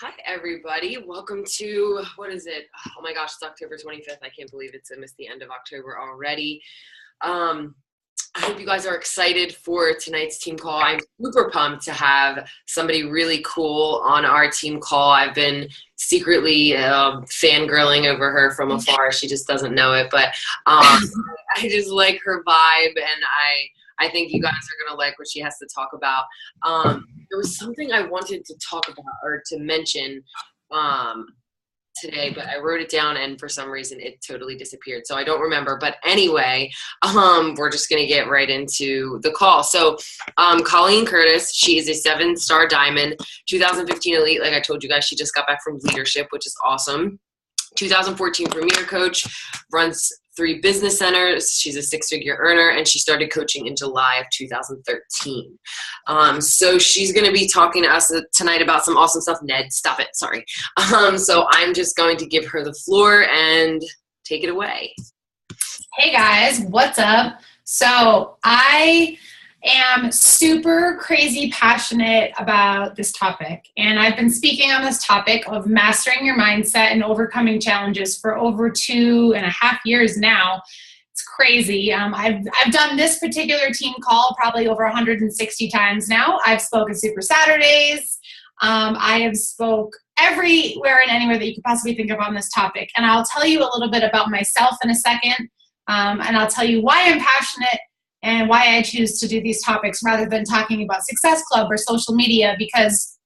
Hi, everybody. Welcome to, what is it? Oh my gosh, it's October 25th. I can't believe it's almost the end of October already. I hope you guys are excited for tonight's team call. I'm super pumped to have somebody really cool on our team call. I've been secretly fangirling over her from afar. She just doesn't know it, but I just like her vibe, and I think you guys are going to like what she has to talk about. There was something I wanted to talk about or to mention today, but I wrote it down and for some reason it totally disappeared. So I don't remember. But anyway, we're just going to get right into the call. So Colleen Curtice, she is a 7-star diamond, 2015 elite. Like I told you guys, she just got back from leadership, which is awesome. 2014 Premier Coach, runs 3 business centers. She's a 6-figure earner, and she started coaching in July of 2013. So she's going to be talking to us tonight about some awesome stuff. Ned, stop it. Sorry. So I'm just going to give her the floor and take it away. Hey guys, what's up? So I am super crazy passionate about this topic, and I've been speaking on this topic of mastering your mindset and overcoming challenges for over 2.5 years now. It's crazy. I've done this particular team call probably over 160 times now. I've spoken Super Saturdays. I have spoke everywhere and anywhere that you could possibly think of on this topic, and I'll tell you a little bit about myself in a second, and I'll tell you why I'm passionate and why I choose to do these topics rather than talking about Success Club or social media, because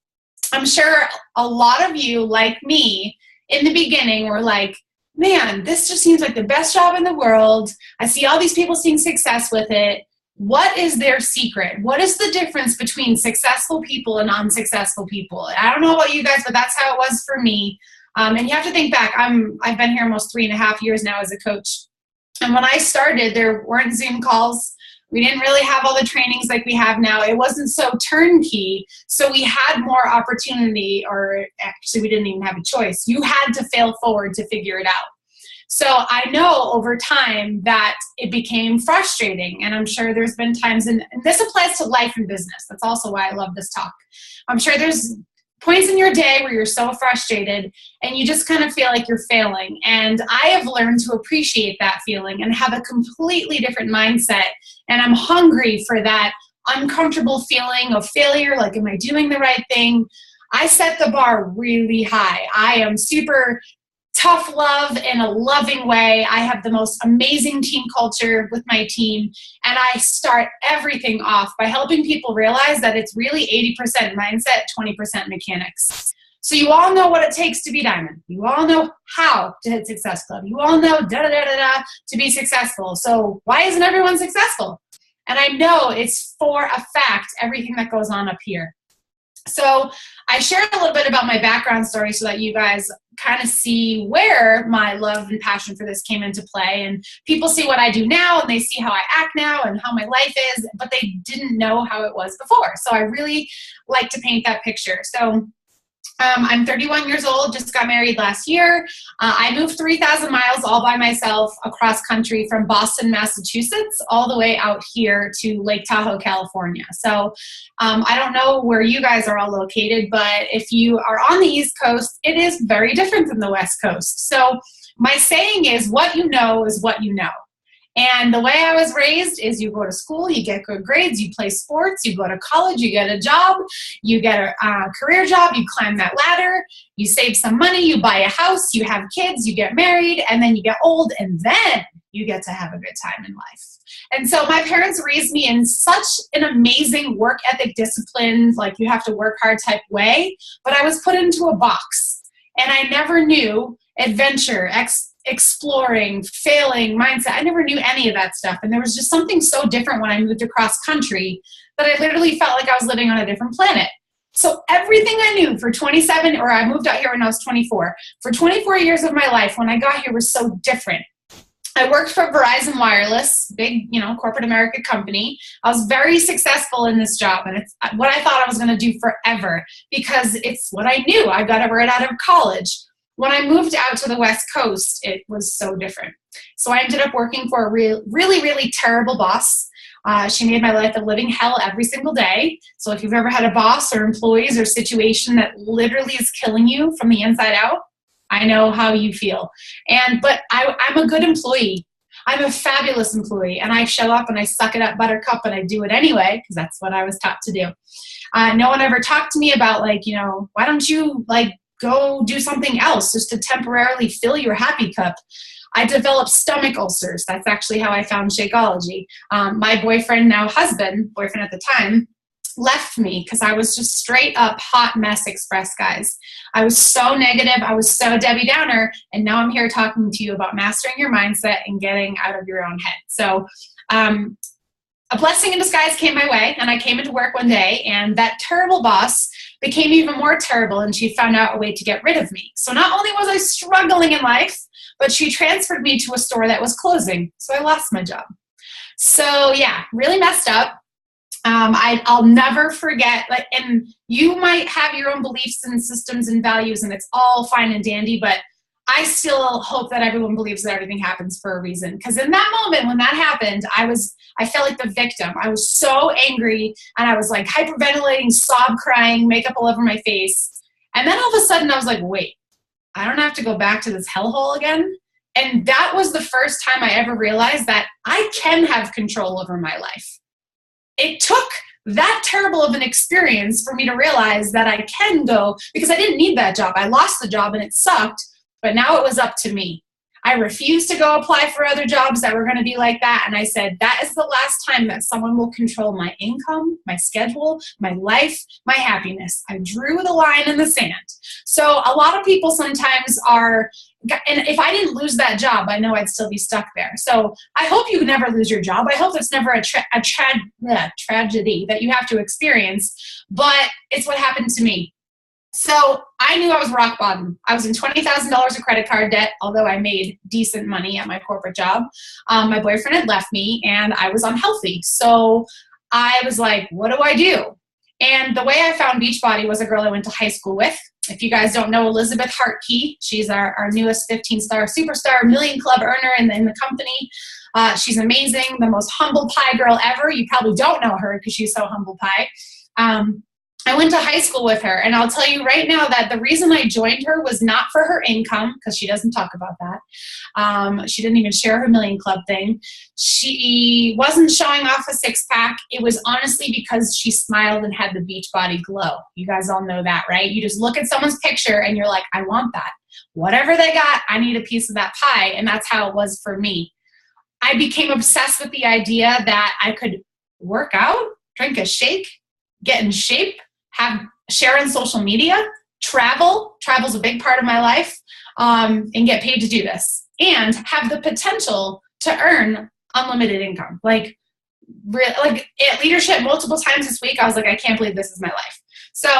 I'm sure a lot of you, like me, in the beginning were like, man, this just seems like the best job in the world. I see all these people seeing success with it. What is their secret? What is the difference between successful people and unsuccessful people? I don't know about you guys, but that's how it was for me. And you have to think back. I've been here almost 3.5 years now as a coach. And when I started, there weren't Zoom calls. We didn't really have all the trainings like we have now. It wasn't so turnkey, so we had more opportunity, or actually we didn't even have a choice. You had to fail forward to figure it out. So I know over time that it became frustrating, and I'm sure there's been times, and this applies to life and business. That's also why I love this talk. I'm sure there's points in your day where you're so frustrated and you just kind of feel like you're failing. And I have learned to appreciate that feeling and have a completely different mindset. And I'm hungry for that uncomfortable feeling of failure. Like, am I doing the right thing? I set the bar really high. I am super tough love in a loving way. I have the most amazing team culture with my team, and I start everything off by helping people realize that it's really 80% mindset, 20% mechanics. So you all know what it takes to be diamond. You all know how to hit Success Club. You all know to be successful. So why isn't everyone successful? And I know it's for a fact everything that goes on up here. So I shared a little bit about my background story so that you guys kind of see where my love and passion for this came into play. And people see what I do now, and they see how I act now and how my life is, but they didn't know how it was before. So I really like to paint that picture. So I'm 31 years old, just got married last year. I moved 3,000 miles all by myself across country from Boston, Massachusetts, all the way out here to Lake Tahoe, California. So I don't know where you guys are all located, but if you are on the East Coast, it is very different than the West Coast. So my saying is, what you know is what you know. And the way I was raised is you go to school, you get good grades, you play sports, you go to college, you get a job, you get a career job, you climb that ladder, you save some money, you buy a house, you have kids, you get married, and then you get old, and then you get to have a good time in life. And so my parents raised me in such an amazing work ethic discipline, like you have to work hard type way, but I was put into a box, and I never knew adventure, exploring, failing, mindset. I never knew any of that stuff. And there was just something so different when I moved across country that I literally felt like I was living on a different planet. So everything I knew for 27, or I moved out here when I was 24, for 24 years of my life when I got here was so different. I worked for Verizon Wireless, big, corporate America company. I was very successful in this job, and it's what I thought I was going to do forever because it's what I knew. I got it right out of college. When I moved out to the West Coast, it was so different. So I ended up working for a really, really terrible boss. She made my life a living hell every single day. So if you've ever had a boss or employees or situation that literally is killing you from the inside out, I know how you feel. But I'm a good employee. I'm a fabulous employee, and I show up and I suck it up, buttercup, and I do it anyway because that's what I was taught to do. No one ever talked to me about, like, you know, why don't you like go do something else just to temporarily fill your happy cup? I developed stomach ulcers. That's actually how I found Shakeology. My boyfriend, now husband, boyfriend at the time, left me because I was just straight up hot mess express, guys. I was so negative. I was so Debbie Downer. And now I'm here talking to you about mastering your mindset and getting out of your own head. So a blessing in disguise came my way, and I came into work one day, and that terrible boss became even more terrible, and she found out a way to get rid of me. So not only was I struggling in life, but she transferred me to a store that was closing. So I lost my job. So yeah, really messed up. I'll never forget, like, and you might have your own beliefs and systems and values, and it's all fine and dandy, but I still hope that everyone believes that everything happens for a reason. Because in that moment when that happened, I felt like the victim. I was so angry, and I was like hyperventilating, sob crying, makeup all over my face. And then all of a sudden I was like, wait, I don't have to go back to this hellhole again. And that was the first time I ever realized that I can have control over my life. It took that terrible of an experience for me to realize that I can go, because I didn't need that job. I lost the job and it sucked, but now it was up to me. I refused to go apply for other jobs that were going to be like that. And I said, that is the last time that someone will control my income, my schedule, my life, my happiness. I drew the line in the sand. So a lot of people sometimes are, and if I didn't lose that job, I know I'd still be stuck there. So I hope you never lose your job. I hope it's never a tragedy that you have to experience, but it's what happened to me. So I knew I was rock bottom. I was in $20,000 of credit card debt, although I made decent money at my corporate job. My boyfriend had left me, and I was unhealthy. So I was like, what do I do? And the way I found Beachbody was a girl I went to high school with. If you guys don't know Elizabeth Hartkey, she's our newest 15-star superstar, million club earner in the company. She's amazing, the most humble pie girl ever. You probably don't know her because she's so humble pie. I went to high school with her, and I'll tell you right now that the reason I joined her was not for her income, because she doesn't talk about that. She didn't even share her Million Club thing. She wasn't showing off a six-pack. It was honestly because she smiled and had the Beachbody glow. You guys all know that, right? You just look at someone's picture, and you're like, I want that. Whatever they got, I need a piece of that pie, and that's how it was for me. I became obsessed with the idea that I could work out, drink a shake, get in shape, share on social media, travel's a big part of my life, and get paid to do this, and have the potential to earn unlimited income. Like at leadership multiple times this week, I was like, I can't believe this is my life. So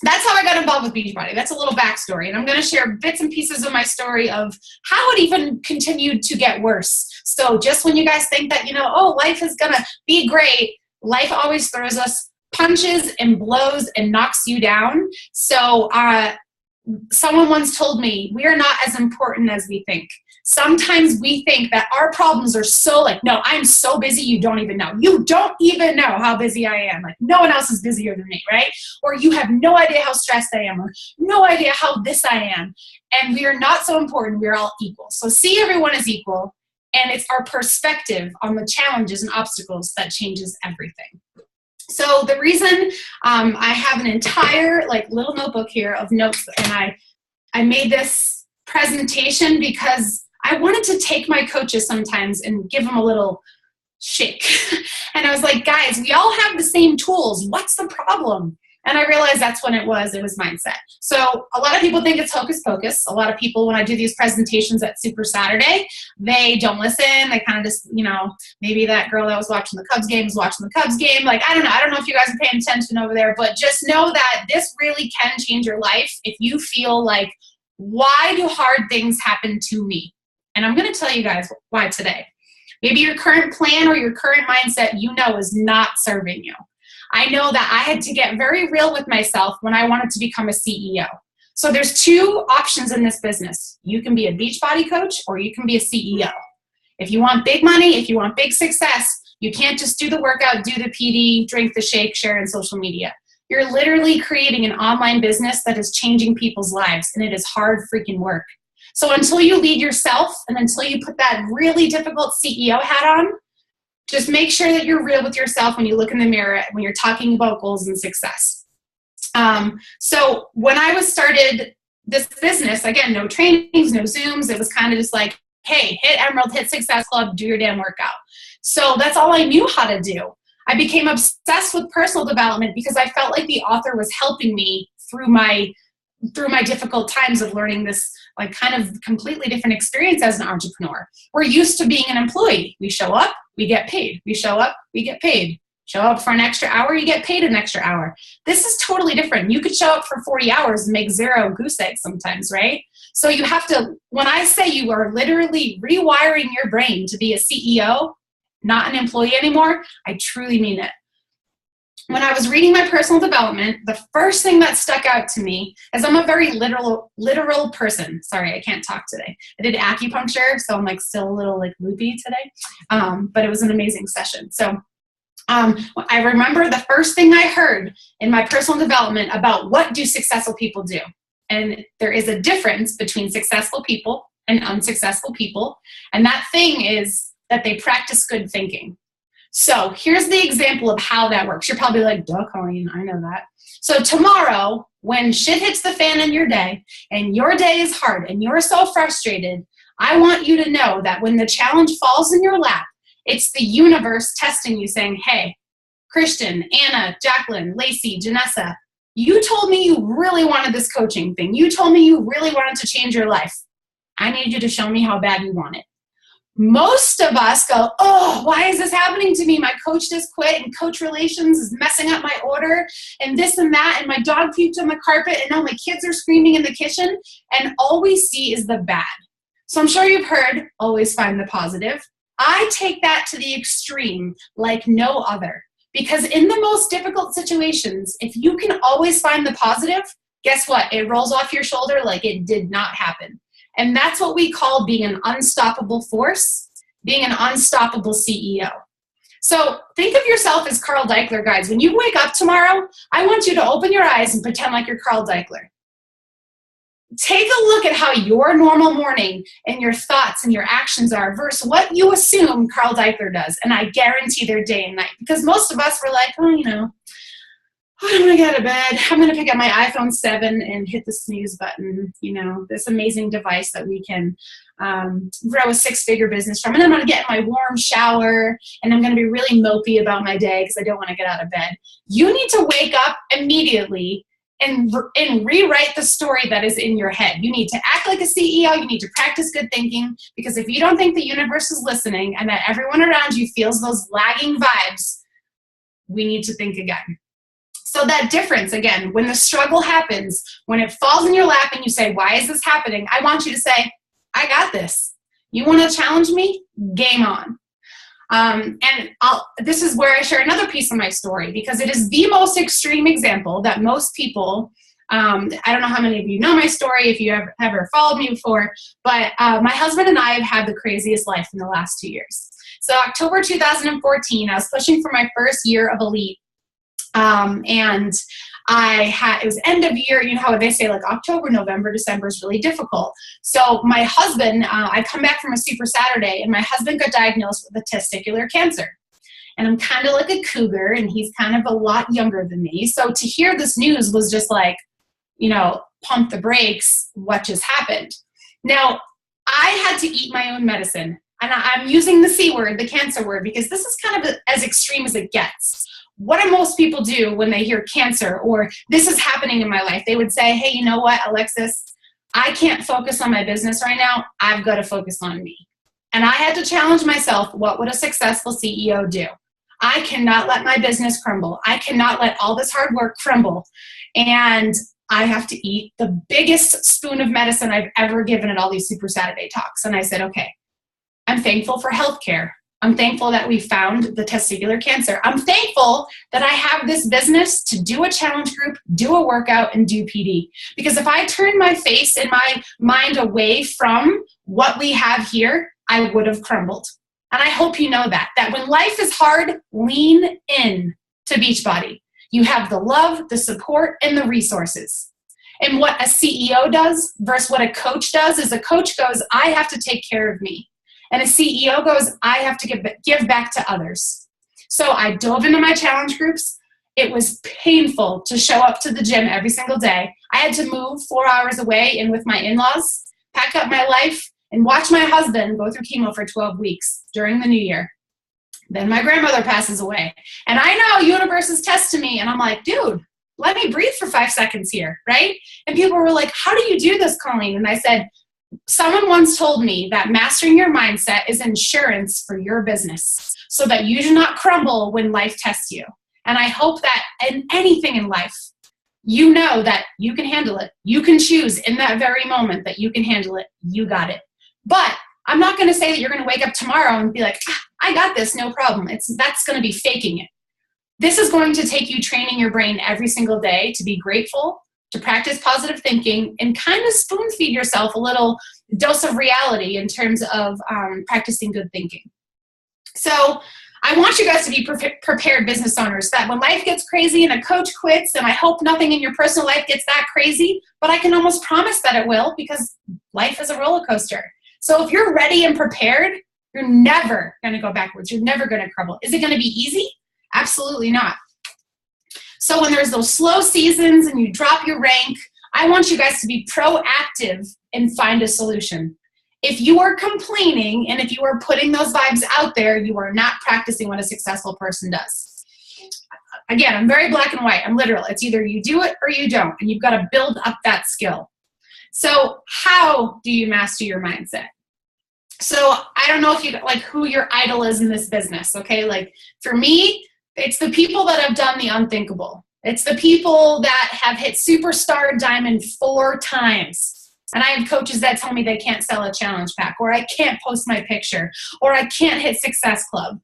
that's how I got involved with Beachbody. That's a little backstory, and I'm going to share bits and pieces of my story of how it even continued to get worse. So just when you guys think that, oh, life is going to be great, life always throws us punches and blows and knocks you down. So someone once told me, we are not as important as we think. Sometimes we think that our problems are so no, I'm so busy you don't even know. You don't even know how busy I am. Like, no one else is busier than me, right? Or you have no idea how stressed I am, or no idea how this I am. And we are not so important. We're all equal. So see everyone as equal. And it's our perspective on the challenges and obstacles that changes everything. So the reason I have an entire little notebook here of notes, and I made this presentation because I wanted to take my coaches sometimes and give them a little shake. And I was like, guys, we all have the same tools. What's the problem? And I realized that's when it was mindset. So a lot of people think it's hocus pocus. A lot of people, when I do these presentations at Super Saturday, they don't listen. They kind of just, maybe that girl that was watching the Cubs game is watching the Cubs game. I don't know. I don't know if you guys are paying attention over there, but just know that this really can change your life if you feel like, why do hard things happen to me? And I'm going to tell you guys why today. Maybe your current plan or your current mindset, is not serving you. I know that I had to get very real with myself when I wanted to become a CEO. So there's two options in this business. You can be a Beachbody coach, or you can be a CEO. If you want big money, if you want big success, You can't just do the workout, do the PD, drink the shake, share on social media. You're literally creating an online business that is changing people's lives, and it is hard freaking work. So until you lead yourself and until you put that really difficult CEO hat on, just make sure that you're real with yourself when you look in the mirror, when you're talking about goals and success. So when I was started this business, again, no trainings, no Zooms. It was kind of just like, hey, hit Emerald, hit Success Club, do your damn workout. So that's all I knew how to do. I became obsessed with personal development because I felt like the author was helping me through my difficult times of learning this like kind of completely different experience as an entrepreneur. We're used to being an employee. We show up, we get paid. We show up, we get paid. Show up for an extra hour, you get paid an extra hour. This is totally different. You could show up for 40 hours and make 0 goose eggs sometimes, right? So you have to, when I say you are literally rewiring your brain to be a CEO, not an employee anymore, I truly mean it. When I was reading my personal development, the first thing that stuck out to me is I'm a very literal person. Sorry, I can't talk today. I did acupuncture, so I'm like still a little like loopy today, but it was an amazing session. So I remember the first thing I heard in my personal development about what do successful people do. And there is a difference between successful people and unsuccessful people. And that thing is that they practice good thinking. So here's the example of how that works. You're probably like, duh, Colleen, I know that. So tomorrow, when shit hits the fan in your day and your day is hard and you're so frustrated, I want you to know that when the challenge falls in your lap, it's the universe testing you saying, hey, Christian, Anna, Jacqueline, Lacey, Janessa, you told me you really wanted this coaching thing. You told me you really wanted to change your life. I need you to show me how bad you want it. Most of us go, oh, why is this happening to me? My coach just quit and coach relations is messing up my order and this and that, and my dog puked on the carpet and now my kids are screaming in the kitchen, and all we see is the bad. So I'm sure you've heard, always find the positive. I take that to the extreme like no other, because in the most difficult situations, if you can always find the positive, guess what? It rolls off your shoulder like it did not happen. And that's what we call being an unstoppable force, being an unstoppable CEO. So think of yourself as Carl Deichler, guys. When you wake up tomorrow, I want you to open your eyes and pretend like you're Carl Deichler. Take a look at how your normal morning and your thoughts and your actions are versus what you assume Carl Deichler does. And I guarantee they're day and night. Because most of us were like, oh, you know, I'm going to get out of bed. I'm going to pick up my iPhone 7 and hit the snooze button, you know, this amazing device that we can grow a 6-figure business from. And then I'm going to get in my warm shower and I'm going to be really mopey about my day because I don't want to get out of bed. You need to wake up immediately and rewrite the story that is in your head. You need to act like a CEO. You need to practice good thinking, because if you don't think the universe is listening and that everyone around you feels those lagging vibes, we need to think again. So that difference, again, when the struggle happens, when it falls in your lap and you say, why is this happening? I want you to say, I got this. You want to challenge me? Game on. This is where I share another piece of my story, because it is the most extreme example that most people, I don't know how many of you know my story, if you have ever followed me before, but my husband and I have had the craziest life in the last 2 years. So October 2014, I was pushing for my first year of Elite. And it was end of year, you know how they say like October, November, December is really difficult. So my husband, I come back from a Super Saturday and my husband got diagnosed with a testicular cancer. And I'm kind of like a cougar and he's kind of a lot younger than me. So to hear this news was just like, you know, pump the brakes, what just happened? Now, I had to eat my own medicine. And I'm using the C word, the cancer word, because this is kind of as extreme as it gets. What do most people do when they hear cancer or this is happening in my life? They would say, hey, you know what, Alexis, I can't focus on my business right now. I've got to focus on me. And I had to challenge myself, what would a successful CEO do? I cannot let my business crumble. I cannot let all this hard work crumble. And I have to eat the biggest spoon of medicine I've ever given at all these Super Saturday talks. And I said, okay, I'm thankful for healthcare. I'm thankful that we found the testicular cancer. I'm thankful that I have this business to do a challenge group, do a workout, and do PD. Because if I turned my face and my mind away from what we have here, I would have crumbled. And I hope you know that when life is hard, lean in to Beachbody. You have the love, the support, and the resources. And what a CEO does versus what a coach does is a coach goes, I have to take care of me. And a CEO goes, I have to give back to others. So I dove into my challenge groups. It was painful to show up to the gym every single day. I had to move 4 hours away in with my in-laws, pack up my life, and watch my husband go through chemo for 12 weeks during the new year. Then my grandmother passes away. And I know universe is testing me. And I'm like, dude, let me breathe for 5 seconds here, right? And people were like, how do you do this, Colleen? And I said, someone once told me that mastering your mindset is insurance for your business so that you do not crumble when life tests you. And I hope that in anything in life, you know that you can handle it. You can choose in that very moment that you can handle it. You got it. But I'm not going to say that you're going to wake up tomorrow and be like, I got this, no problem. That's going to be faking it. This is going to take you training your brain every single day to be grateful, to practice positive thinking, and kind of spoon feed yourself a little dose of reality in terms of practicing good thinking. So I want you guys to be prepared business owners, that when life gets crazy and a coach quits, and I hope nothing in your personal life gets that crazy, but I can almost promise that it will, because life is a roller coaster. So if you're ready and prepared, you're never going to go backwards. You're never going to crumble. Is it going to be easy? Absolutely not. So when there's those slow seasons and you drop your rank, I want you guys to be proactive and find a solution. If you are complaining and if you are putting those vibes out there, you are not practicing what a successful person does. Again, I'm very black and white. I'm literal. It's either you do it or you don't, and you've got to build up that skill. So how do you master your mindset? So I don't know if you like who your idol is in this business, okay? Like for me, it's the people that have done the unthinkable. It's the people that have hit superstar diamond 4 times. And I have coaches that tell me they can't sell a challenge pack, or I can't post my picture, or I can't hit Success Club.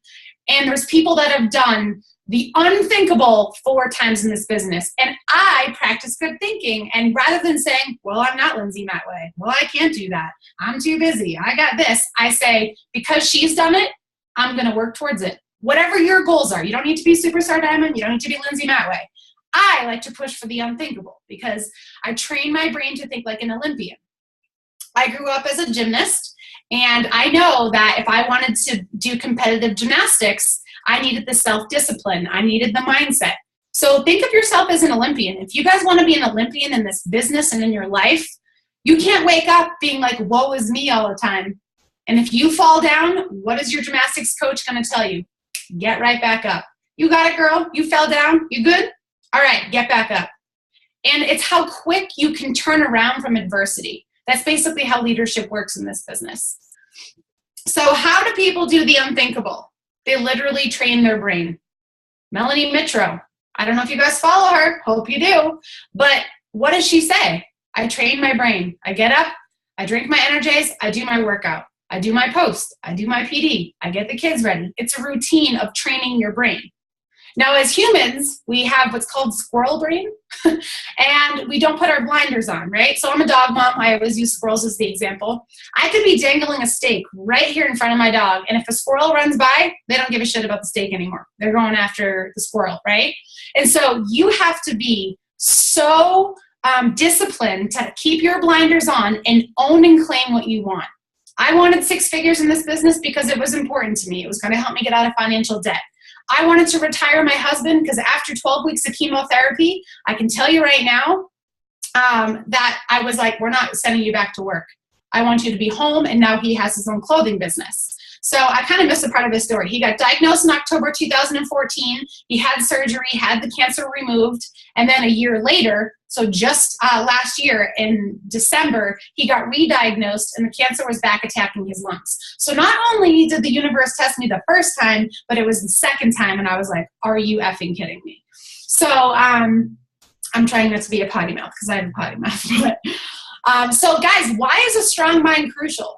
And there's people that have done the unthinkable 4 times in this business. And I practice good thinking. And rather than saying, well, I'm not Lindsay Matway. Well, I can't do that. I'm too busy. I got this. I say, because she's done it, I'm going to work towards it. Whatever your goals are. You don't need to be Superstar Diamond. You don't need to be Lindsay Matway. I like to push for the unthinkable because I train my brain to think like an Olympian. I grew up as a gymnast, and I know that if I wanted to do competitive gymnastics, I needed the self-discipline. I needed the mindset. So think of yourself as an Olympian. If you guys want to be an Olympian in this business and in your life, you can't wake up being like, woe is me all the time. And if you fall down, what is your gymnastics coach going to tell you? Get right back up. You got it, girl. You fell down. You good? All right, get back up. And it's how quick you can turn around from adversity. That's basically how leadership works in this business. So how do people do the unthinkable? They literally train their brain. Melanie Mitro, I don't know if you guys follow her. Hope you do. But what does she say? I train my brain. I get up. I drink my Energize. I do my workout. I do my post. I do my PD. I get the kids ready. It's a routine of training your brain. Now, as humans, we have what's called squirrel brain, and we don't put our blinders on, right? So I'm a dog mom. I always use squirrels as the example. I could be dangling a steak right here in front of my dog, and if a squirrel runs by, they don't give a shit about the steak anymore. They're going after the squirrel, right? And so you have to be so disciplined to keep your blinders on and own and claim what you want. I wanted 6 figures in this business because it was important to me. It was going to help me get out of financial debt. I wanted to retire my husband because after 12 weeks of chemotherapy, I can tell you right now that I was like, we're not sending you back to work. I want you to be home, and now he has his own clothing business. So I kind of missed a part of his story. He got diagnosed in October 2014. He had surgery, had the cancer removed, and then a year later, so just last year in December, he got re-diagnosed, and the cancer was back attacking his lungs. So not only did the universe test me the first time, but it was the second time, and I was like, are you effing kidding me? So I'm trying not to be a potty mouth because I have a potty mouth. So guys, why is a strong mind crucial?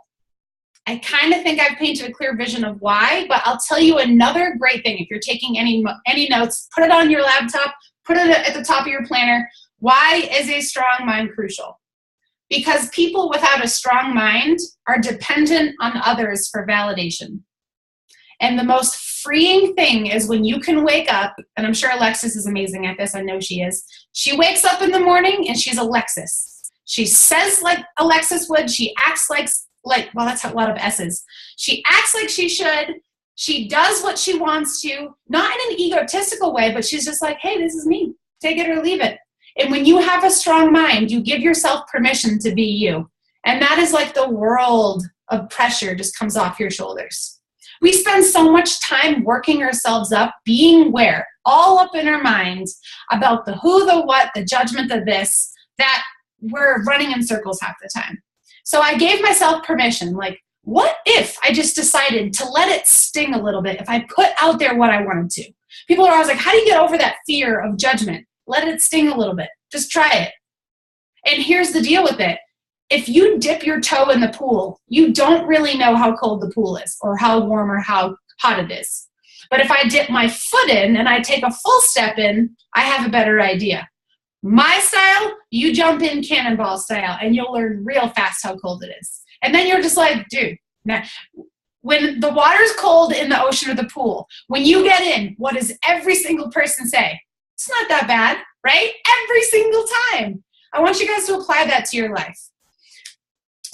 I kind of think I've painted a clear vision of why, but I'll tell you another great thing. If you're taking any notes, put it on your laptop, put it at the top of your planner. Why is a strong mind crucial? Because people without a strong mind are dependent on others for validation. And the most freeing thing is when you can wake up, and I'm sure Alexis is amazing at this, I know she is. She wakes up in the morning and she's Alexis. She says like Alexis would, she acts like well, that's a lot of S's. She acts like she should. She does what she wants to, not in an egotistical way, but she's just like, hey, this is me. Take it or leave it. And when you have a strong mind, you give yourself permission to be you. And that is like the world of pressure just comes off your shoulders. We spend so much time working ourselves up, being where, all up in our minds about the who, the what, the judgment, the this, that we're running in circles half the time. So I gave myself permission, like, what if I just decided to let it sting a little bit if I put out there what I wanted to? People are always like, how do you get over that fear of judgment? Let it sting a little bit. Just try it. And here's the deal with it. If you dip your toe in the pool, you don't really know how cold the pool is or how warm or how hot it is. But if I dip my foot in and I take a full step in, I have a better idea. My style, you jump in cannonball style and you'll learn real fast how cold it is. And then you're just like, dude, when the water's cold in the ocean or the pool, when you get in, what does every single person say? It's not that bad, right? Every single time. I want you guys to apply that to your life.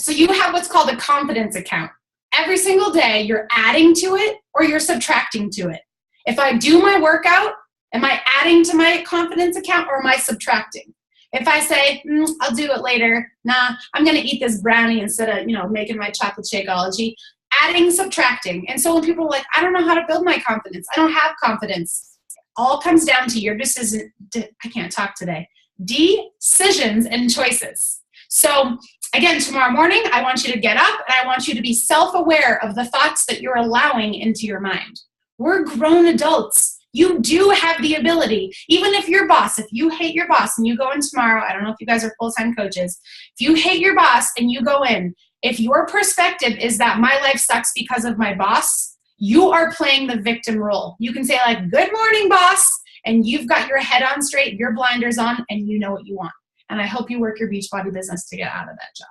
So you have what's called a confidence account. Every single day, you're adding to it or you're subtracting to it. If I do my workout, am I adding to my confidence account or am I subtracting? If I say, I'll do it later, nah, I'm going to eat this brownie instead of, making my chocolate Shakeology, adding, subtracting. And so when people are like, I don't know how to build my confidence, I don't have confidence, all comes down to your decision, I can't talk today, decisions and choices. So again, tomorrow morning, I want you to get up and I want you to be self-aware of the thoughts that you're allowing into your mind. We're grown adults. You do have the ability, even if your boss, if you hate your boss and you go in tomorrow, I don't know if you guys are full-time coaches, if you hate your boss and you go in, if your perspective is that my life sucks because of my boss, you are playing the victim role. You can say like, good morning, boss, and you've got your head on straight, your blinders on, and you know what you want. And I hope you work your Beachbody business to get out of that job,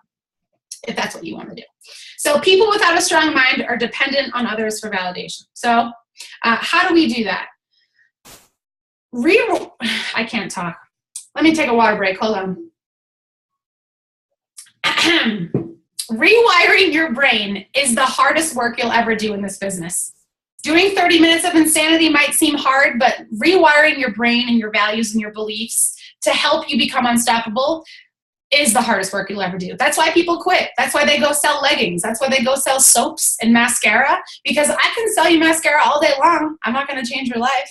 if that's what you want to do. So people without a strong mind are dependent on others for validation. So how do we do that? I can't talk. Let me take a water break. Hold on. Rewiring your brain is the hardest work you'll ever do in this business. Doing 30 minutes of insanity might seem hard, but rewiring your brain and your values and your beliefs to help you become unstoppable is the hardest work you'll ever do. That's why people quit. That's why they go sell leggings. That's why they go sell soaps and mascara, because I can sell you mascara all day long. I'm not going to change your life.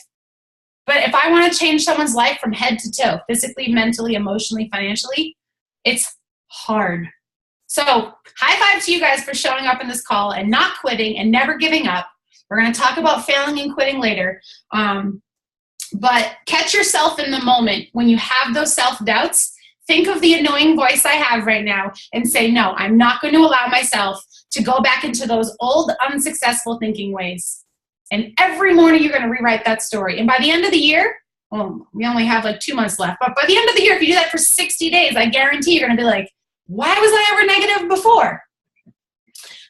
But if I want to change someone's life from head to toe, physically, mentally, emotionally, financially, it's hard. So high five to you guys for showing up in this call and not quitting and never giving up. We're going to talk about failing and quitting later. But catch yourself in the moment when you have those self-doubts. Think of the annoying voice I have right now and say, no, I'm not going to allow myself to go back into those old, unsuccessful thinking ways. And every morning you're going to rewrite that story. And by the end of the year, well, we only have like 2 months left, but by the end of the year, if you do that for 60 days, I guarantee you're going to be like, why was I ever negative before?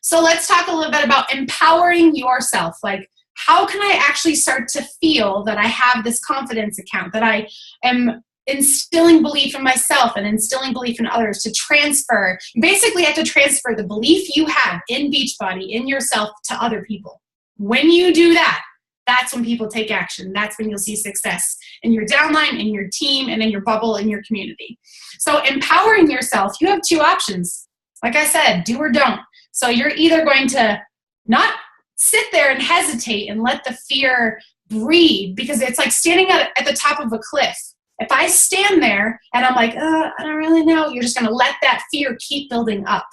So let's talk a little bit about empowering yourself. Like, how can I actually start to feel that I have this confidence account, that I am instilling belief in myself and instilling belief in others to transfer? Basically, you have to transfer the belief you have in Beachbody, in yourself, to other people. When you do that, that's when people take action. That's when you'll see success in your downline, in your team, and in your bubble, in your community. So empowering yourself, you have two options. Like I said, do or don't. So you're either going to not sit there and hesitate and let the fear breathe, because it's like standing at the top of a cliff. If I stand there and I'm like, I don't really know, you're just going to let that fear keep building up.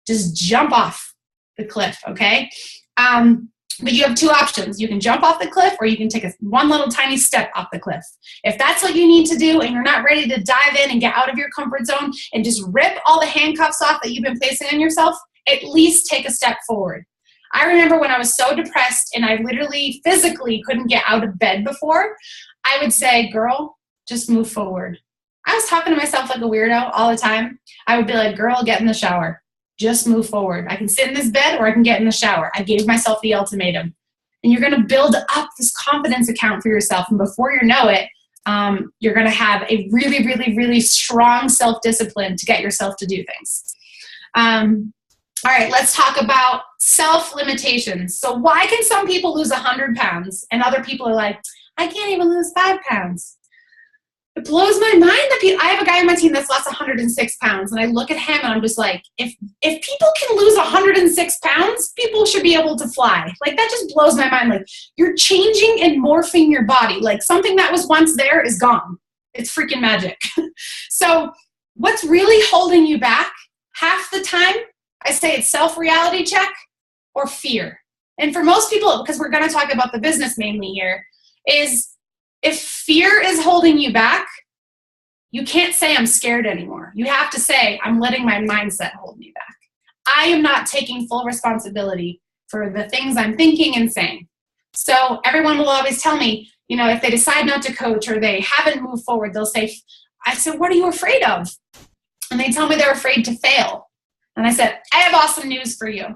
Just jump off the cliff, okay? But you have two options. You can jump off the cliff or you can take one little tiny step off the cliff. If that's what you need to do and you're not ready to dive in and get out of your comfort zone and just rip all the handcuffs off that you've been placing on yourself, at least take a step forward. I remember when I was so depressed and I literally physically couldn't get out of bed before, I would say, girl, just move forward. I was talking to myself like a weirdo all the time. I would be like, girl, get in the shower. Just move forward. I can sit in this bed or I can get in the shower. I gave myself the ultimatum. And you're going to build up this confidence account for yourself. And before you know it, you're going to have a really, really, really strong self-discipline to get yourself to do things. All right, let's talk about self-limitations. So why can some people lose 100 pounds and other people are like, I can't even lose 5 pounds? It blows my mind that I have a guy on my team that's lost 106 pounds, and I look at him and I'm just like, if people can lose 106 pounds, people should be able to fly. Like, that just blows my mind. Like, you're changing and morphing your body. Like, something that was once there is gone. It's freaking magic. So what's really holding you back half the time? I say it's self-reality check or fear. And for most people, because we're going to talk about the business mainly here, is if fear is holding you back, you can't say I'm scared anymore. You have to say I'm letting my mindset hold me back. I am not taking full responsibility for the things I'm thinking and saying. So everyone will always tell me, you know, if they decide not to coach or they haven't moved forward, they'll say, I said, what are you afraid of? And they tell me they're afraid to fail. And I said, I have awesome news for you.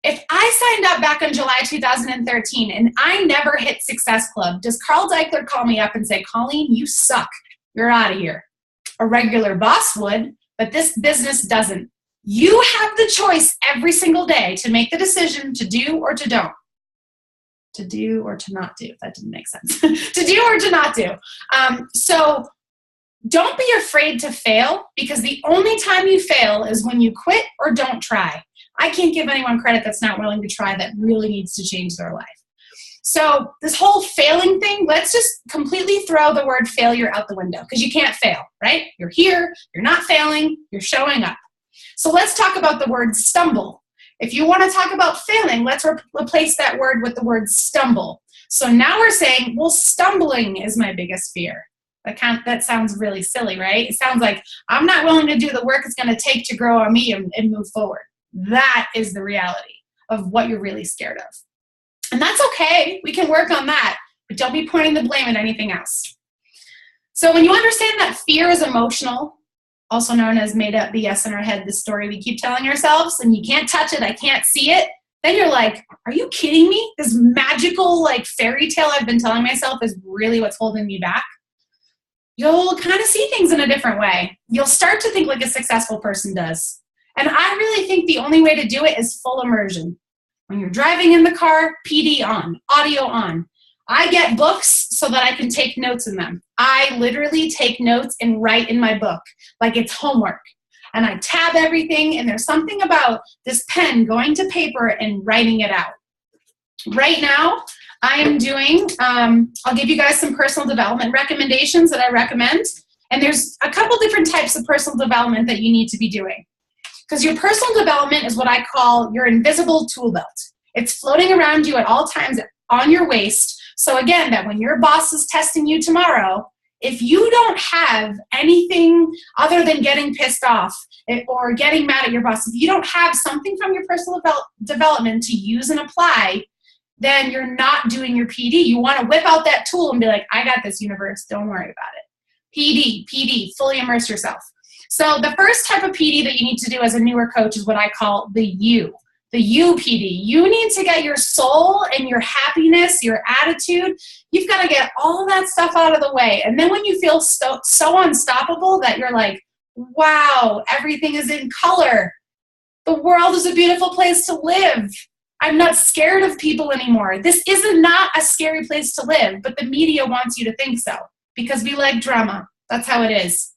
If I signed up back in July 2013 and I never hit Success Club, does Carl Deichler call me up and say, Colleen, you suck. You're out of here. A regular boss would, but this business doesn't. You have the choice every single day to make the decision to do or to don't. To do or to not do. That didn't make sense. To do or to not do. So don't be afraid to fail, because the only time you fail is when you quit or don't try. I can't give anyone credit that's not willing to try, that really needs to change their life. So this whole failing thing, let's just completely throw the word failure out the window, because you can't fail, right? You're here, you're not failing, you're showing up. So let's talk about the word stumble. If you want to talk about failing, let's replace that word with the word stumble. So now we're saying, well, stumbling is my biggest fear. That sounds really silly, right? It sounds like I'm not willing to do the work it's going to take to grow on me and move forward. That is the reality of what you're really scared of. And that's okay. We can work on that, but don't be pointing the blame at anything else. So when you understand that fear is emotional, also known as made up BS in our head, the story we keep telling ourselves, and you can't touch it, I can't see it, then you're like, are you kidding me? This magical like fairy tale I've been telling myself is really what's holding me back. You'll kind of see things in a different way. You'll start to think like a successful person does. And I really think the only way to do it is full immersion. When you're driving in the car, PD on, audio on. I get books so that I can take notes in them. I literally take notes and write in my book like it's homework. And I tab everything, and there's something about this pen going to paper and writing it out. Right now, I am doing, I'll give you guys some personal development recommendations that I recommend. And there's a couple different types of personal development that you need to be doing. Because your personal development is what I call your invisible tool belt. It's floating around you at all times on your waist. So again, that when your boss is testing you tomorrow, if you don't have anything other than getting pissed off or getting mad at your boss, if you don't have something from your personal development to use and apply, then you're not doing your PD. You want to whip out that tool and be like, I got this, universe. Don't worry about it. PD, fully immerse yourself. So the first type of PD that you need to do as a newer coach is what I call the U PD. You need to get your soul and your happiness, your attitude. You've got to get all that stuff out of the way. And then when you feel so unstoppable that you're like, wow, everything is in color. The world is a beautiful place to live. I'm not scared of people anymore. This is not a scary place to live, but the media wants you to think so because we like drama. That's how it is.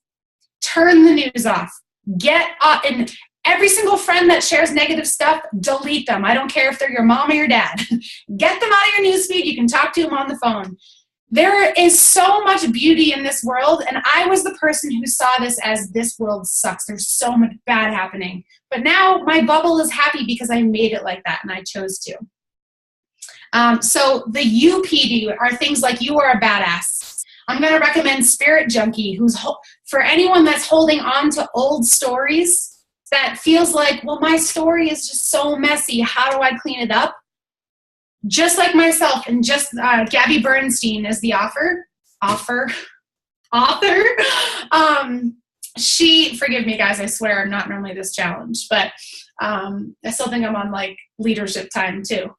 Turn the news off. Get up, and every single friend that shares negative stuff, delete them. I don't care if they're your mom or your dad. Get them out of your newsfeed. You can talk to them on the phone. There is so much beauty in this world, and I was the person who saw this as this world sucks. There's so much bad happening. But now my bubble is happy because I made it like that, and I chose to. So the UPD are things like you are a badass. I'm going to recommend Spirit Junkie, for anyone that's holding on to old stories that feels like, well, my story is just so messy. How do I clean it up? Just like myself, and just Gabby Bernstein is the author. She, forgive me guys, I swear I'm not normally this challenged, but I still think I'm on like leadership time too.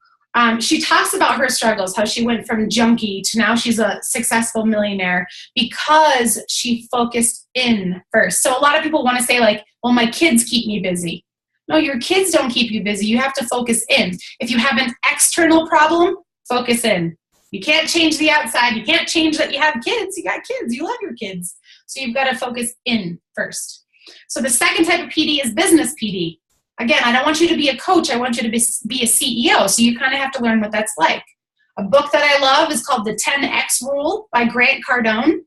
She talks about her struggles, how she went from junkie to now she's a successful millionaire because she focused in first. So a lot of people want to say like, well, my kids keep me busy. No, your kids don't keep you busy. You have to focus in. If you have an external problem, focus in. You can't change the outside. You can't change that you have kids. You got kids. You love your kids. So you've got to focus in first. So the second type of PD is business PD. Again, I don't want you to be a coach. I want you to be a CEO. So you kind of have to learn what that's like. A book that I love is called The 10X Rule by Grant Cardone.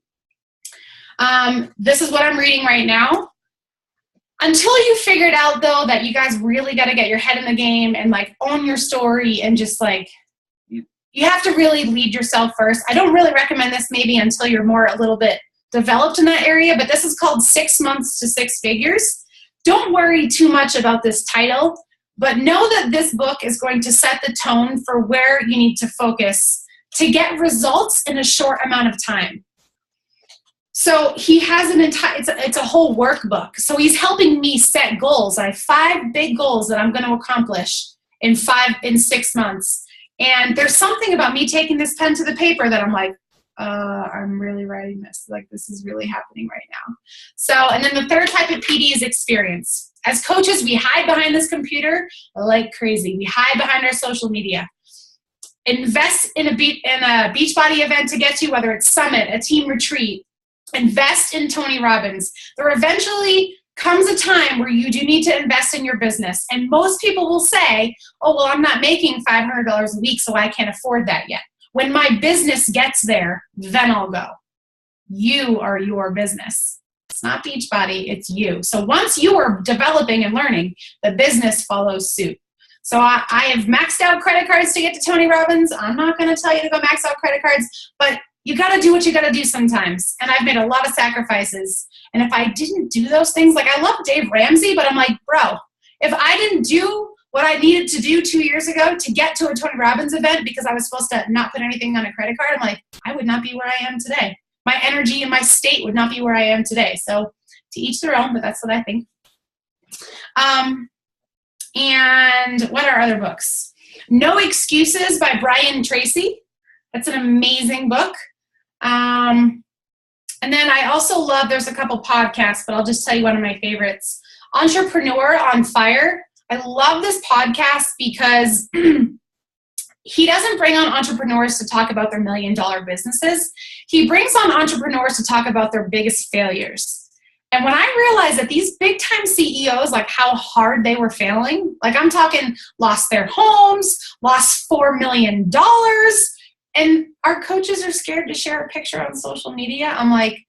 This is what I'm reading right now. Until you figure it out, though, that you guys really got to get your head in the game and like own your story and just like, you have to really lead yourself first. I don't really recommend this maybe until you're more a little bit developed in that area, but this is called 6 months to 6 figures. Don't worry too much about this title, but know that this book is going to set the tone for where you need to focus to get results in a short amount of time. So he has an entire, it's a whole workbook. So he's helping me set goals. I have 5 big goals that I'm going to accomplish in 6 months. And there's something about me taking this pen to the paper that I'm like, I'm really writing this. Like, this is really happening right now. So, and then the third type of PD is experience. As coaches, we hide behind this computer like crazy. We hide behind our social media. Invest in a Beachbody event to get to, whether it's summit, a team retreat. Invest in Tony Robbins. There eventually comes a time where you do need to invest in your business. And most people will say, oh, well, I'm not making $500 a week, so I can't afford that yet. When my business gets there, then I'll go. You are your business. It's not Beachbody, it's you. So once you are developing and learning, the business follows suit. So I have maxed out credit cards to get to Tony Robbins. I'm not going to tell you to go max out credit cards, but you got to do what you got to do sometimes. And I've made a lot of sacrifices. And if I didn't do those things, like I love Dave Ramsey, but I'm like, bro, if I didn't do what I needed to do 2 years ago to get to a Tony Robbins event because I was supposed to not put anything on a credit card, I'm like, I would not be where I am today. My energy and my state would not be where I am today. So to each their own, but that's what I think. And what are other books? No Excuses by Brian Tracy. That's an amazing book. And then I also love, there's a couple podcasts, but I'll just tell you one of my favorites. Entrepreneur on Fire. I love this podcast because he doesn't bring on entrepreneurs to talk about their $1 million businesses. He brings on entrepreneurs to talk about their biggest failures. And when I realized that these big time CEOs, like how hard they were failing, like I'm talking lost their homes, lost $4 million, and our coaches are scared to share a picture on social media. I'm like,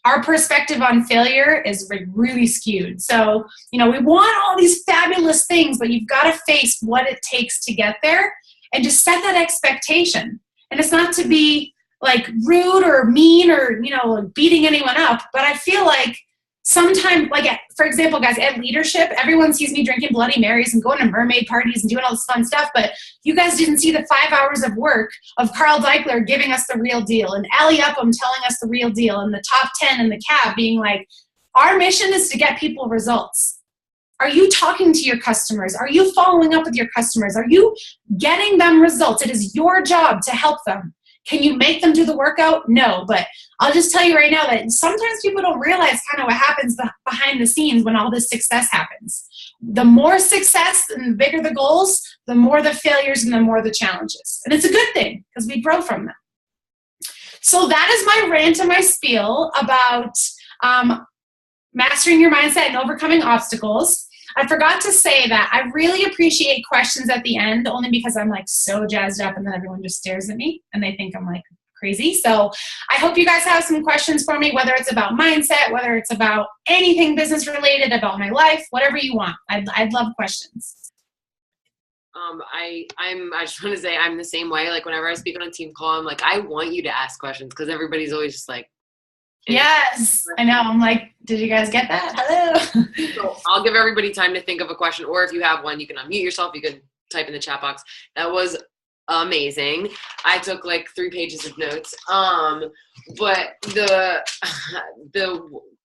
our perspective on failure is really skewed. So, you know, we want all these fabulous things, but you've got to face what it takes to get there and just set that expectation. And it's not to be like rude or mean or, you know, beating anyone up, but I feel like sometimes, like, for example, guys, at leadership, everyone sees me drinking Bloody Marys and going to mermaid parties and doing all this fun stuff, but you guys didn't see the 5 hours of work of Carl Deichler giving us the real deal and Allie Upham telling us the real deal and the top 10 in the cab being like, our mission is to get people results. Are you talking to your customers? Are you following up with your customers? Are you getting them results? It is your job to help them. Can you make them do the workout? No, but I'll just tell you right now that sometimes people don't realize kind of what happens behind the scenes when all this success happens. The more success and the bigger the goals, the more the failures and the more the challenges. And it's a good thing because we grow from them. So that is my rant and my spiel about mastering your mindset and overcoming obstacles. I forgot to say that I really appreciate questions at the end, only because I'm like so jazzed up and then everyone just stares at me and they think I'm like crazy. So I hope you guys have some questions for me, whether it's about mindset, whether it's about anything business related, about my life, whatever you want. I'd love questions. I just want to say I'm the same way. Like whenever I speak on a team call, I'm like, I want you to ask questions because everybody's always just like, yes, I know. I'm like, did you guys get that? Hello. So I'll give everybody time to think of a question, or if you have one, you can unmute yourself. You can type in the chat box. That was amazing. I took like 3 pages of notes. But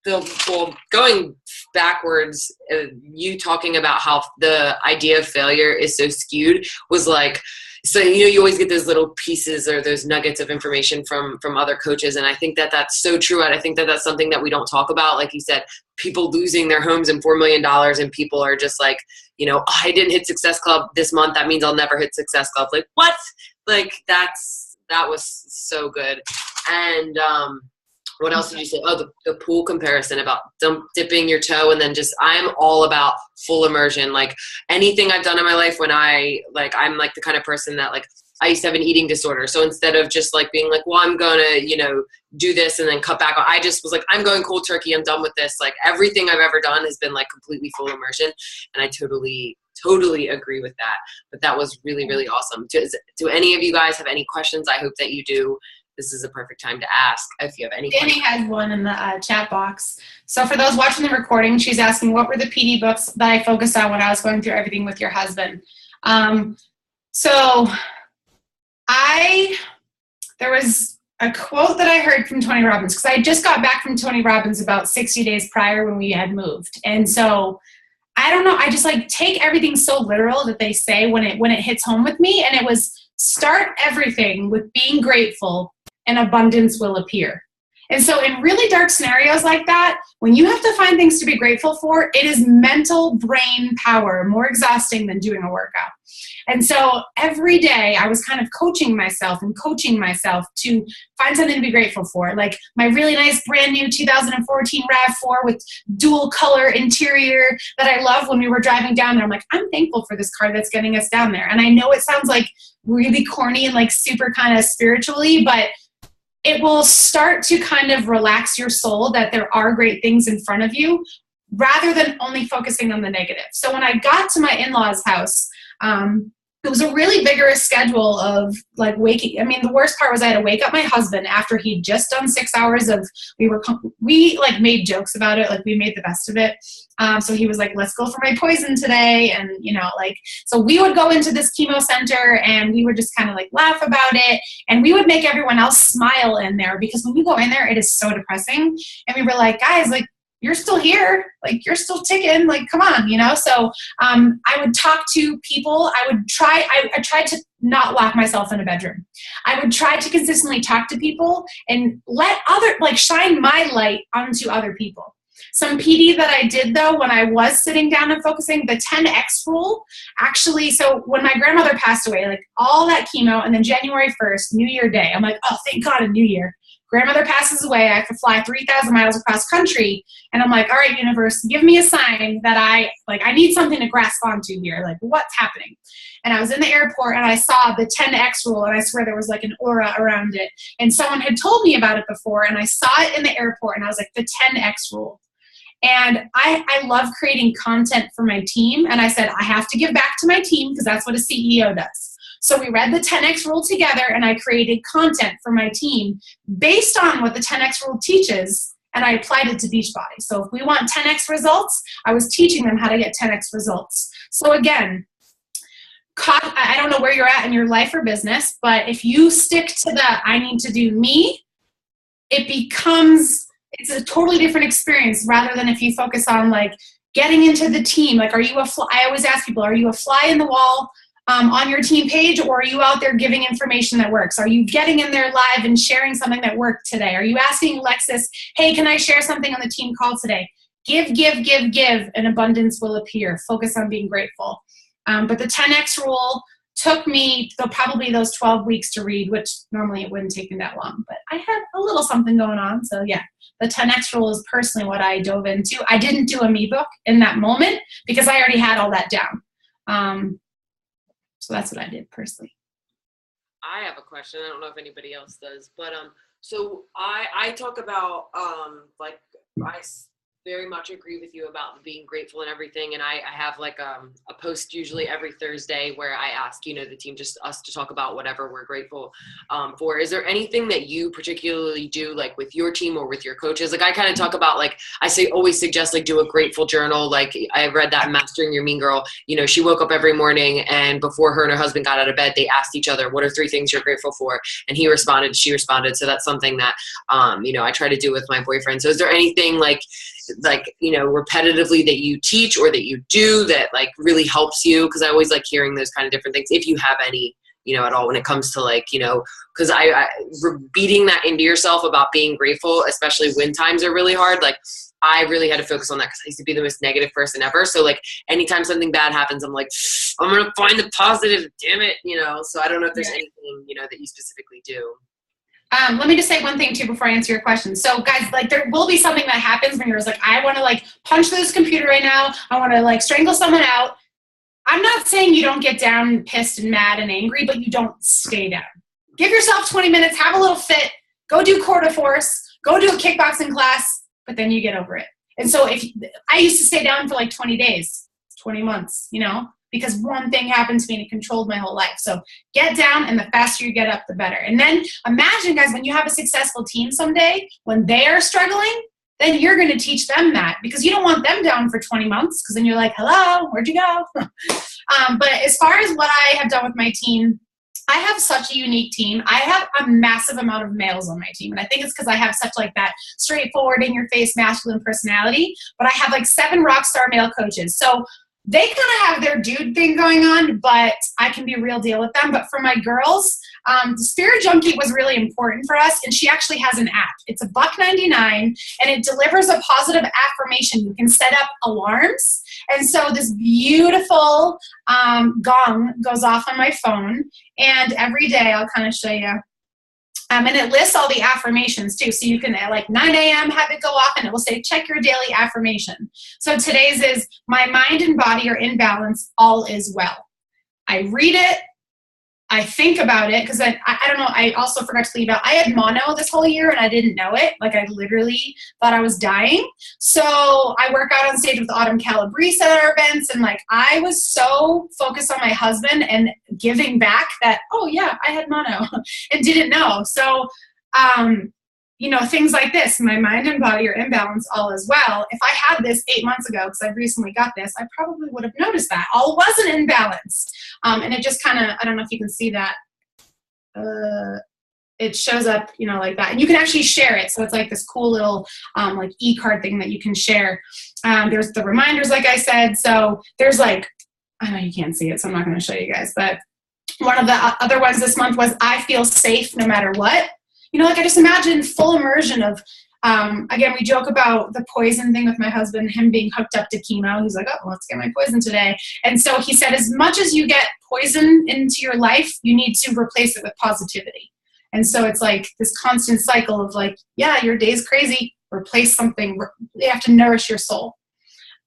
well, going backwards, you talking about how the idea of failure is so skewed was like, so, you know, you always get those little pieces or those nuggets of information from other coaches. And I think that that's so true. And I think that that's something that we don't talk about. Like you said, people losing their homes and $4 million, and people are just like, you know, oh, I didn't hit Success Club this month. That means I'll never hit Success Club. Like, what? Like, that was so good. And, what else did you say? Oh, the pool comparison about dipping your toe, and then just, I'm all about full immersion. Like, anything I've done in my life when I'm like the kind of person that, like, I used to have an eating disorder. So instead of just like being like, well, I'm going to, you know, do this and then cut back, I just was like, I'm going cold turkey. I'm done with this. Like, everything I've ever done has been like completely full immersion. And I totally agree with that. But that was really, really awesome. Do any of you guys have any questions? I hope that you do. This is a perfect time to ask if you have any questions. Danny has one in the chat box. So for those watching the recording, she's asking, what were the PD books that I focused on when I was going through everything with your husband? So there was a quote that I heard from Tony Robbins, because I just got back from Tony Robbins about 60 days prior when we had moved. And so I don't know, I just like take everything so literal that they say when it hits home with me. And it was, start everything with being grateful and abundance will appear. And so in really dark scenarios like that, when you have to find things to be grateful for, it is mental brain power, more exhausting than doing a workout. And so every day I was kind of coaching myself to find something to be grateful for. Like my really nice brand new 2014 RAV4 with dual color interior that I love. When we were driving down there, I'm like, I'm thankful for this car that's getting us down there. And I know it sounds like really corny and like super kind of spiritually, but it will start to kind of relax your soul that there are great things in front of you rather than only focusing on the negative. So when I got to my in-laws' house, it was a really vigorous schedule of like waking. I mean, the worst part was I had to wake up my husband after he'd just done 6 hours of, we like made jokes about it. Like we made the best of it. So he was like, let's go for my poison today. And, you know, like, so we would go into this chemo center and we would just kind of like laugh about it. And we would make everyone else smile in there, because when you go in there, it is so depressing. And we were like, guys, like, you're still here, like you're still ticking, like come on, you know? So I would talk to people. I tried to not lock myself in a bedroom. I would try to consistently talk to people and shine my light onto other people. Some PD that I did though, when I was sitting down and focusing, the 10X rule, actually, so when my grandmother passed away, like all that chemo, and then January 1st, New Year Day, I'm like, oh, thank God, a new year. Grandmother passes away, I have to fly 3,000 miles across country, and I'm like, all right, universe, give me a sign that I need something to grasp onto here, like what's happening? And I was in the airport and I saw the 10X rule, and I swear there was like an aura around it, and someone had told me about it before, and I saw it in the airport, and I was like, the 10X rule. And I love creating content for my team, and I said, I have to give back to my team because that's what a CEO does. So we read the 10X rule together, and I created content for my team based on what the 10X rule teaches, and I applied it to Beachbody. So if we want 10X results, I was teaching them how to get 10X results. So again, I don't know where you're at in your life or business, but if you stick to the I need to do me, it's a totally different experience rather than if you focus on like getting into the team. Like, I always ask people, are you a fly in the wall on your team page, or are you out there giving information that works? Are you getting in there live and sharing something that worked today? Are you asking Alexis, hey, can I share something on the team call today? Give, and abundance will appear. Focus on being grateful. But the 10X rule took me probably those 12 weeks to read, which normally it wouldn't take me that long, but I had a little something going on. So yeah, the 10X rule is personally what I dove into. I didn't do a me book in that moment because I already had all that down. So that's what I did personally. I have a question. I don't know if anybody else does, but so I talk about like I very much agree with you about being grateful and everything. And I have like a post usually every Thursday where I ask, you know, the team, just us to talk about whatever we're grateful for. Is there anything that you particularly do like with your team or with your coaches? Like I kind of talk about, like always suggest like do a grateful journal. Like I read that Mastering Your Mean Girl, you know, she woke up every morning and before her and her husband got out of bed, they asked each other, what are 3 things you're grateful for? And he responded, she responded. So that's something that, you know, I try to do with my boyfriend. So is there anything like, you know, repetitively that you teach or that you do that like really helps you? Because I always like hearing those kind of different things if you have any at all when it comes to like, because I beating that into yourself about being grateful, especially when times are really hard. Like I really had to focus on that because I used to be the most negative person ever. So like anytime something bad happens, I'm like, I'm going to find the positive, damn it. So I don't know if there's anything, that you specifically do. Let me just say one thing too before I answer your question. So guys, like there will be something that happens when you're just like, I want to like punch through this computer right now. I want to like strangle someone out. I'm not saying you don't get down pissed and mad and angry, but you don't stay down. Give yourself 20 minutes, have a little fit, go do quarter force, go do a kickboxing class, but then you get over it. And so I used to stay down for like 20 days, 20 months, because one thing happened to me and it controlled my whole life. So get down, and the faster you get up, the better. And then imagine, guys, when you have a successful team someday, when they are struggling, then you're going to teach them that, because you don't want them down for 20 months because then you're like, hello, where'd you go? But as far as what I have done with my team, I have such a unique team. I have a massive amount of males on my team. And I think it's because I have such like that straightforward, in-your-face, masculine personality. But I have like 7 rock star male coaches. So they kind of have their dude thing going on, but I can be a real deal with them. But for my girls, the Spirit Junkie was really important for us, and she actually has an app. It's $1.99, and it delivers a positive affirmation. You can set up alarms, and so this beautiful gong goes off on my phone, and every day I'll kind of show you. And it lists all the affirmations too. So you can at like 9 a.m. have it go off and it will say, check your daily affirmation. So today's is, my mind and body are in balance, all is well. I read it. I think about it because I don't know, I also forgot to leave out, I had mono this whole year and I didn't know it. Like I literally thought I was dying. So I work out on stage with Autumn Calabrese at our events, and like I was so focused on my husband and giving back that, oh yeah, I had mono and didn't know. So, things like this, my mind and body are in balance, all is well. If I had this 8 months ago, because I recently got this, I probably would have noticed that all wasn't in balance. And it just kind of, I don't know if you can see that. It shows up, like that. And you can actually share it. So it's like this cool little like e-card thing that you can share. There's the reminders, like I said. So there's like, I know you can't see it, so I'm not going to show you guys. But one of the other ones this month was, I feel safe no matter what. Like I just imagine full immersion of, again, we joke about the poison thing with my husband, him being hooked up to chemo. He's like, oh, let's get my poison today. And so he said, as much as you get poison into your life, you need to replace it with positivity. And so it's like this constant cycle of like, yeah, your day's crazy, replace something. You have to nourish your soul.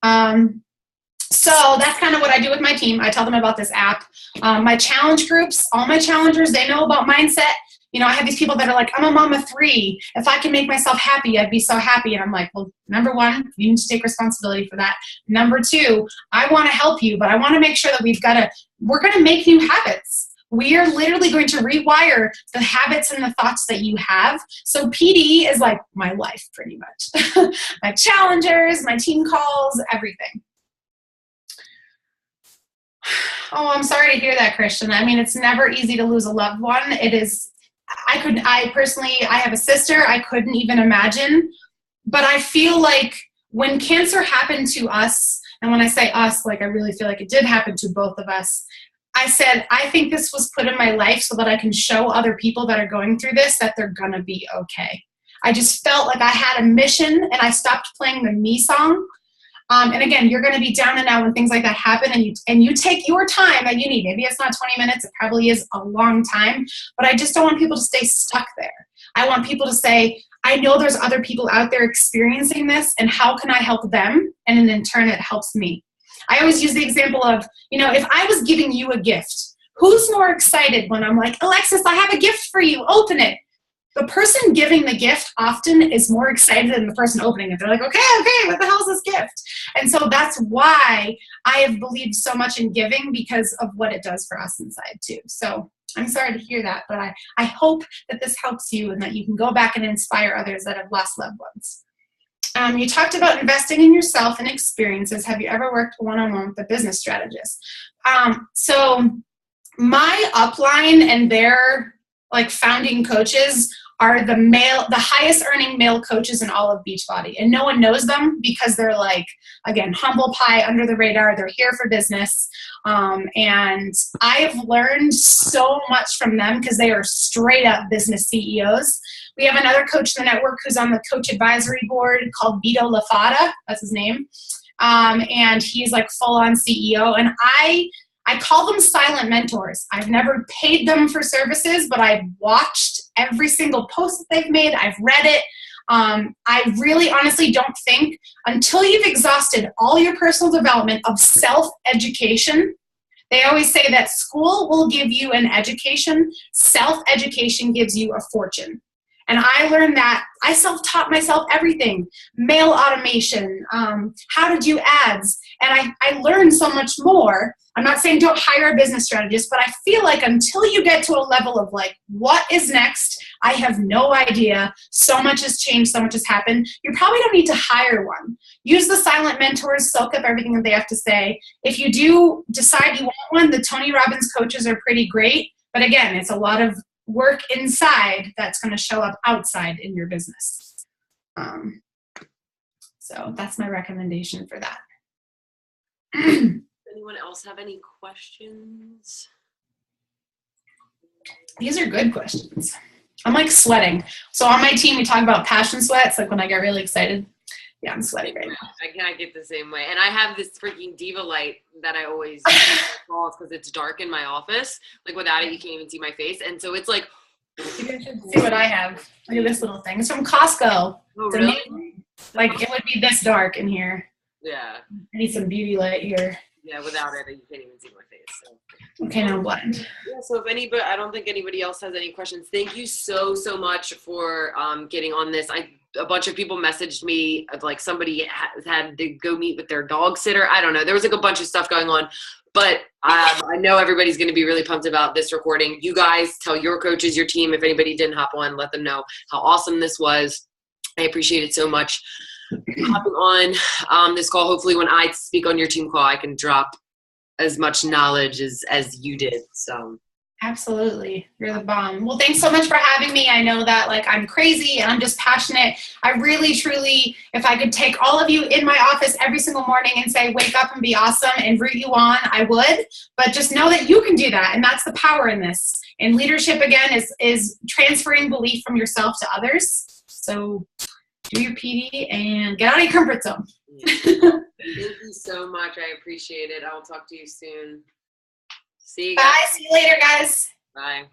So that's kind of what I do with my team. I tell them about this app. My challenge groups, all my challengers, they know about mindset. I have these people that are like, I'm a mom of 3. If I can make myself happy, I'd be so happy. And I'm like, well, number 1, you need to take responsibility for that. Number 2, I want to help you, but I want to make sure that we're going to make new habits. We are literally going to rewire the habits and the thoughts that you have. So PD is like my life, pretty much. My challengers, my team calls, everything. Oh, I'm sorry to hear that, Christian. I mean, it's never easy to lose a loved one. It is. I personally have a sister. I couldn't even imagine. But I feel like when cancer happened to us, and when I say us, like I really feel like it did happen to both of us, I said, I think this was put in my life so that I can show other people that are going through this that they're going to be okay. I just felt like I had a mission, and I stopped playing the me song. And again, you're going to be down and out when things like that happen, and you take your time that you need. Maybe it's not 20 minutes. It probably is a long time. But I just don't want people to stay stuck there. I want people to say, I know there's other people out there experiencing this, and how can I help them? And then in turn, it helps me. I always use the example of, if I was giving you a gift, who's more excited when I'm like, Alexis, I have a gift for you. Open it. The person giving the gift often is more excited than the person opening it. They're like, okay, what the hell is this gift? And so that's why I have believed so much in giving, because of what it does for us inside too. So I'm sorry to hear that, but I hope that this helps you and that you can go back and inspire others that have lost loved ones. You talked about investing in yourself and experiences. Have you ever worked one-on-one with a business strategist? So my upline and their like founding coaches are the highest earning male coaches in all of Beachbody. And no one knows them because they're like, again, humble pie, under the radar. They're here for business. And I've learned so much from them because they are straight up business CEOs. We have another coach in the network who's on the coach advisory board called Vito Lafata. That's his name. And he's like full on CEO. And I call them silent mentors. I've never paid them for services, but I've watched every single post that they've made. I've read it. I really honestly don't think until you've exhausted all your personal development of self-education, they always say that school will give you an education, self-education gives you a fortune. And I learned that I self-taught myself everything, mail automation, how to do ads. And I learned so much more. I'm not saying don't hire a business strategist, but I feel like until you get to a level of like, what is next? I have no idea. So much has changed. So much has happened. You probably don't need to hire one. Use the silent mentors, soak up everything that they have to say. If you do decide you want one, the Tony Robbins coaches are pretty great. But again, it's a lot of work inside that's going to show up outside in your business. So that's my recommendation for that. Anyone else have any questions? These are good questions. I'm like sweating. So on my team, we talk about passion sweats, like when I get really excited. Yeah, I'm sweating right now. I get the same way. And I have this freaking diva light that I always call because it's dark in my office. Like without it, you can't even see my face. And so it's like. You guys should see what I have. Look at this little thing. It's from Costco. Oh, it's really? Amazing. Like it would be this dark in here. Yeah. I need some beauty light here. Yeah, without it, you can't even see my face. So. Okay, now I'm blind. Yeah, so if anybody, I don't think anybody else has any questions. Thank you so much for getting on this. A bunch of people messaged me, like somebody had to go meet with their dog sitter. I don't know. There was like a bunch of stuff going on. But I know everybody's going to be really pumped about this recording. You guys tell your coaches, your team, if anybody didn't hop on, let them know how awesome this was. I appreciate it so much. Hopping on this call, hopefully when I speak on your team call, I can drop as much knowledge as you did. So absolutely. You're the bomb. Well, thanks so much for having me. I know that like I'm crazy and I'm just passionate. I really, truly, if I could take all of you in my office every single morning and say, wake up and be awesome and root you on, I would. But just know that you can do that. And that's the power in this. And leadership, again, is transferring belief from yourself to others. So do your PD and get out of your comfort zone. Yeah. Thank you so much. I appreciate it. I will talk to you soon. See you guys. Bye. See you later, guys. Bye.